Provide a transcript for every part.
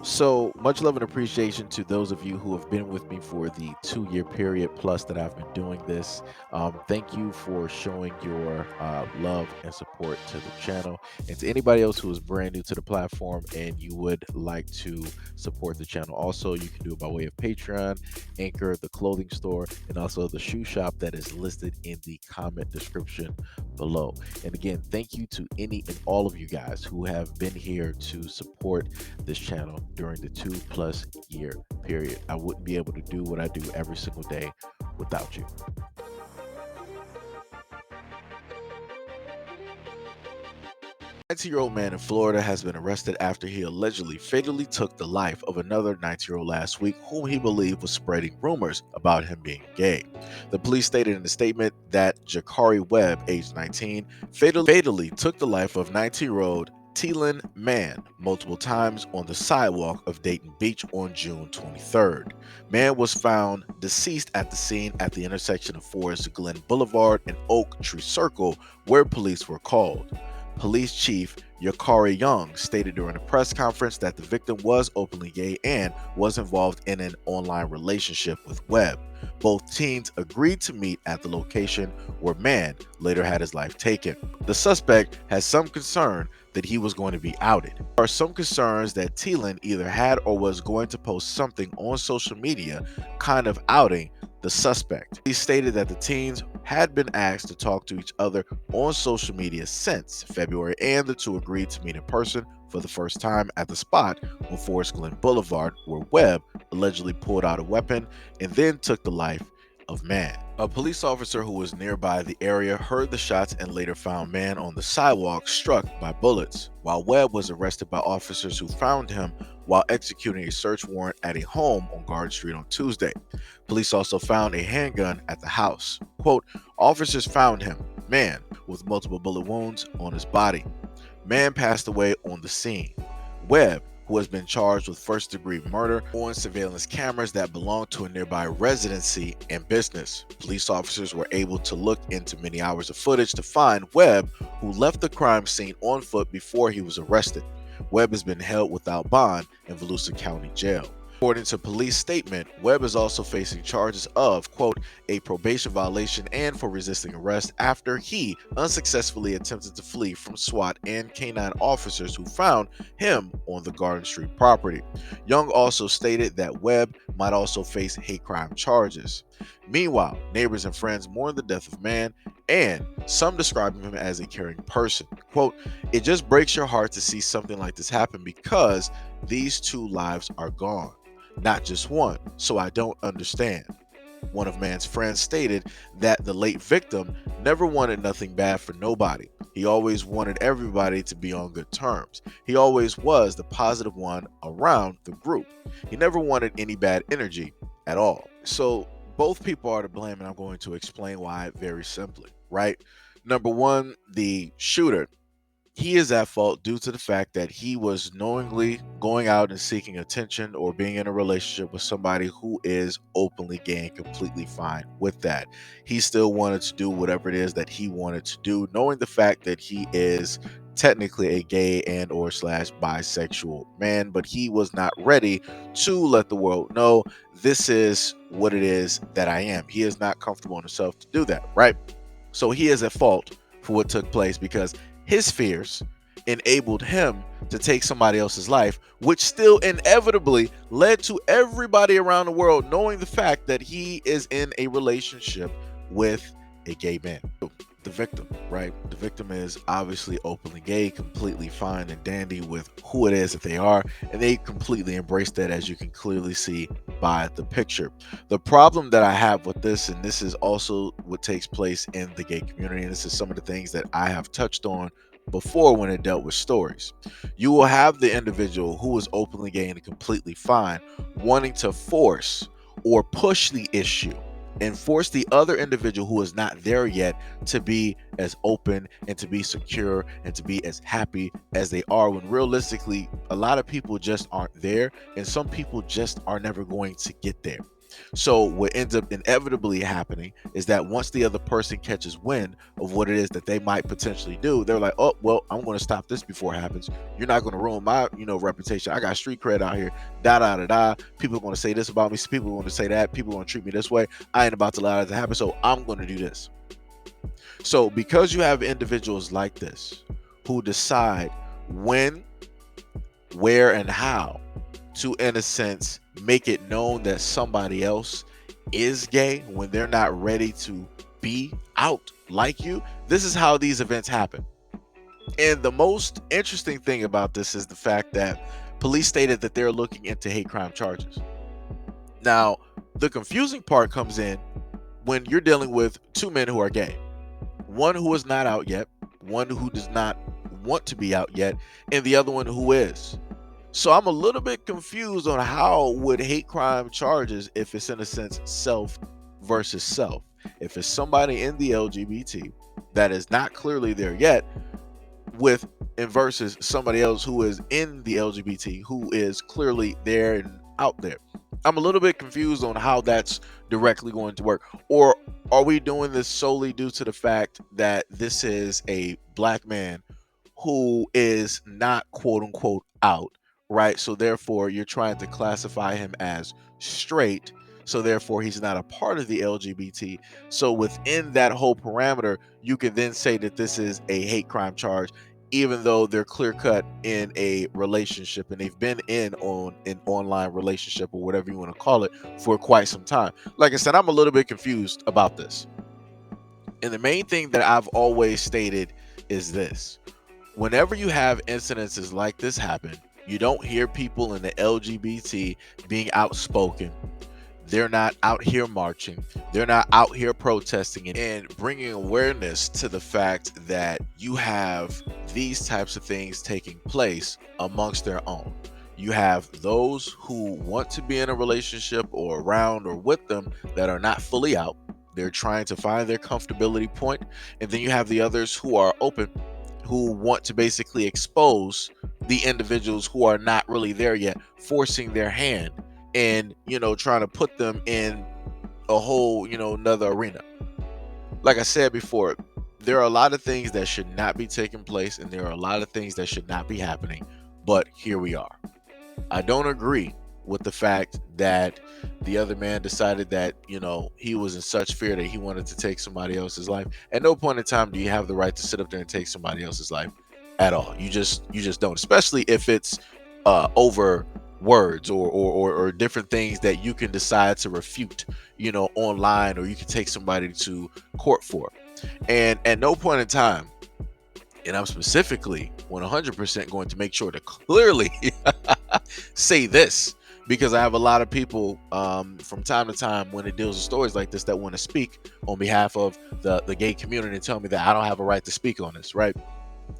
So much love and appreciation to those of you who have been with me for the 2 year period plus that I've been doing this. Thank you for showing your love and support to the channel. And to anybody else who is brand new to the platform and you would like to support the channel, also, you can do it by way of Patreon, Anchor, the clothing store, and also the shoe shop that is listed in the comment description below. And again, thank you to any and all of you guys who have been here to support this channel during the 2+ year period. I wouldn't be able to do what I do every single day without you. 19-year-old man in Florida has been arrested after he allegedly fatally took the life of another 19-year-old last week whom he believed was spreading rumors about him being gay. The police stated in a statement that Jakari Webb, age 19, fatally took the life of 19-year-old Teelan Mann multiple times on the sidewalk of Dayton Beach on June 23rd. Mann was found deceased at the scene at the intersection of Forest Glen Boulevard and Oak Tree Circle, where police were called. Police Chief Yakari Young stated during a press conference that the victim was openly gay and was involved in an online relationship with Webb. Both teens agreed to meet at the location where Mann later had his life taken. The suspect has some concern that he was going to be outed. There are some concerns that Teelan either had or was going to post something on social media kind of outing the suspect. He stated that the teens had been asked to talk to each other on social media since February, and the two agreed to meet in person for the first time at the spot on Forest Glen Boulevard, where Webb allegedly pulled out a weapon and then took the life of Mann. A police officer who was nearby the area heard the shots and later found Mann on the sidewalk struck by bullets, while Webb was arrested by officers who found him while executing a search warrant at a home on Garden Street on Tuesday. Police also found a handgun at the house. Quote, officers found him, Mann, with multiple bullet wounds on his body. Mann passed away on the scene. Webb, who has been charged with first-degree murder, on surveillance cameras that belong to a nearby residency and business. Police officers were able to look into many hours of footage to find Webb, who left the crime scene on foot before he was arrested. Webb has been held without bond in Volusia County Jail. According to police statement, Webb is also facing charges of, quote, a probation violation and for resisting arrest after he unsuccessfully attempted to flee from SWAT and K-9 officers who found him on the Garden Street property. Young also stated that Webb might also face hate crime charges. Meanwhile, neighbors and friends mourn the death of Mann, and some describe him as a caring person. Quote, it just breaks your heart to see something like this happen because these two lives are gone. Not just one, so I don't understand. One of Mann's friends stated that the late victim never wanted nothing bad for nobody. He always wanted everybody to be on good terms. He always was the positive one around the group. He never wanted any bad energy at all. So both people are to blame, and I'm going to explain why very simply, right? Number one, the shooter, he is at fault due to the fact that he was knowingly going out and seeking attention or being in a relationship with somebody who is openly gay and completely fine with that. He still wanted to do whatever it is that he wanted to do, knowing the fact that he is technically a gay and or slash bisexual man, but he was not ready to let the world know this is what it is that I am. He is not comfortable in himself to do that, right? So he is at fault for what took place because his fears enabled him to take somebody else's life, which still inevitably led to everybody around the world knowing the fact that he is in a relationship with a gay man. The victim, right? The victim is obviously openly gay, completely fine and dandy with who it is that they are, and they completely embrace that, as you can clearly see by the picture. The problem that I have with this, and this is also what takes place in the gay community, and this is some of the things that I have touched on before when it dealt with stories. You will have the individual who is openly gay and completely fine wanting to force or push the issue and force the other individual who is not there yet to be as open and to be secure and to be as happy as they are, when realistically a lot of people just aren't there, and some people just are never going to get there. So what ends up inevitably happening is that once the other person catches wind of what it is that they might potentially do, they're like, oh, well, I'm going to stop this before it happens. You're not going to ruin my, reputation. I got street cred out here. Da da da da. People are going to say this about me. People are going to say that. People are going to treat me this way. I ain't about to allow that to happen. So I'm going to do this. So because you have individuals like this who decide when, where, and how to, in a sense, make it known that somebody else is gay when they're not ready to be out like you, this is how these events happen. And the most interesting thing about this is the fact that police stated that they're looking into hate crime charges. Now, the confusing part comes in when you're dealing with two men who are gay. One who is not out yet, one who does not want to be out yet, and the other one who is. So I'm a little bit confused on how would hate crime charges, if it's in a sense self versus self. If it's somebody in the LGBT that is not clearly there yet, with and versus somebody else who is in the LGBT who is clearly there and out there. I'm a little bit confused on how that's directly going to work. Or are we doing this solely due to the fact that this is a black man who is not quote unquote out, right? So therefore you're trying to classify him as straight. So therefore he's not a part of the LGBT. So within that whole parameter, you can then say that this is a hate crime charge, even though they're clear cut in a relationship and they've been in on an online relationship or whatever you want to call it for quite some time. Like I said, I'm a little bit confused about this. And the main thing that I've always stated is this: whenever you have incidences like this happen, you don't hear people in the LGBT being outspoken. They're not out here marching. They're not out here protesting and bringing awareness to the fact that you have these types of things taking place amongst their own. You have those who want to be in a relationship or around or with them that are not fully out. They're trying to find their comfortability point. And then you have the others who are open, who want to basically expose the individuals who are not really there yet, forcing their hand and trying to put them in a whole another arena. Like I said before, there are a lot of things that should not be taking place and there are a lot of things that should not be happening, but here we are. I don't agree with the fact that the other man decided that he was in such fear that he wanted to take somebody else's life. At no point in time do you have the right to sit up there and take somebody else's life at all. You just don't, especially if it's over words or different things that you can decide to refute online, or you can take somebody to court for. And at no point in time, and I'm specifically 100% going to make sure to clearly say this, because I have a lot of people from time to time when it deals with stories like this that want to speak on behalf of the gay community and tell me that I don't have a right to speak on this, right?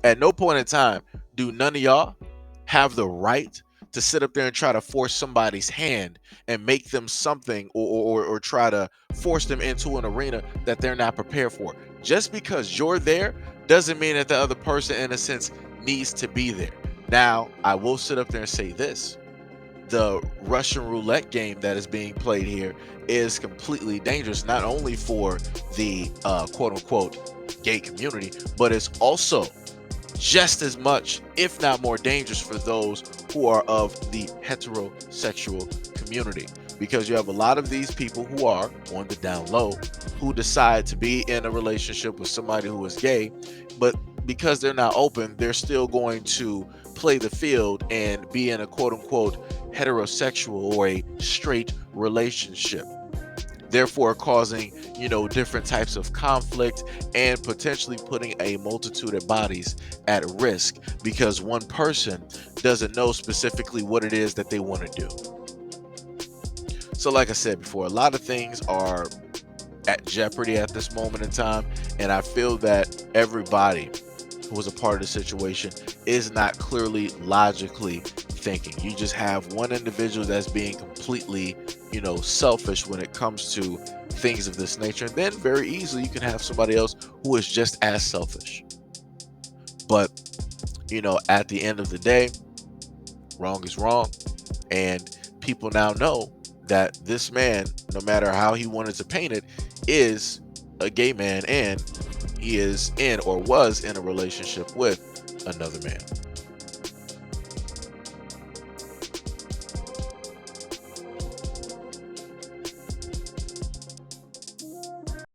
At no point in time do none of y'all have the right to sit up there and try to force somebody's hand and make them something, or try to force them into an arena that they're not prepared for. Just because you're there doesn't mean that the other person, in a sense, needs to be there. Now, I will sit up there and say this: the Russian roulette game that is being played here is completely dangerous, not only for the quote unquote gay community, but it's also just as much, if not more dangerous, for those who are of the heterosexual community, because you have a lot of these people who are on the down low who decide to be in a relationship with somebody who is gay, but because they're not open, they're still going to play the field and be in a quote unquote heterosexual or a straight relationship, therefore causing different types of conflict and potentially putting a multitude of bodies at risk because one person doesn't know specifically what it is that they want to do. So like I said before, a lot of things are at jeopardy at this moment in time, and I feel that everybody who was a part of the situation is not clearly logically thinking. You just have one individual that's being completely selfish when it comes to things of this nature, and then very easily you can have somebody else who is just as selfish. But at the end of the day, wrong is wrong, and people now know that this man, no matter how he wanted to paint it, is a gay man, and he is in or was in a relationship with another man.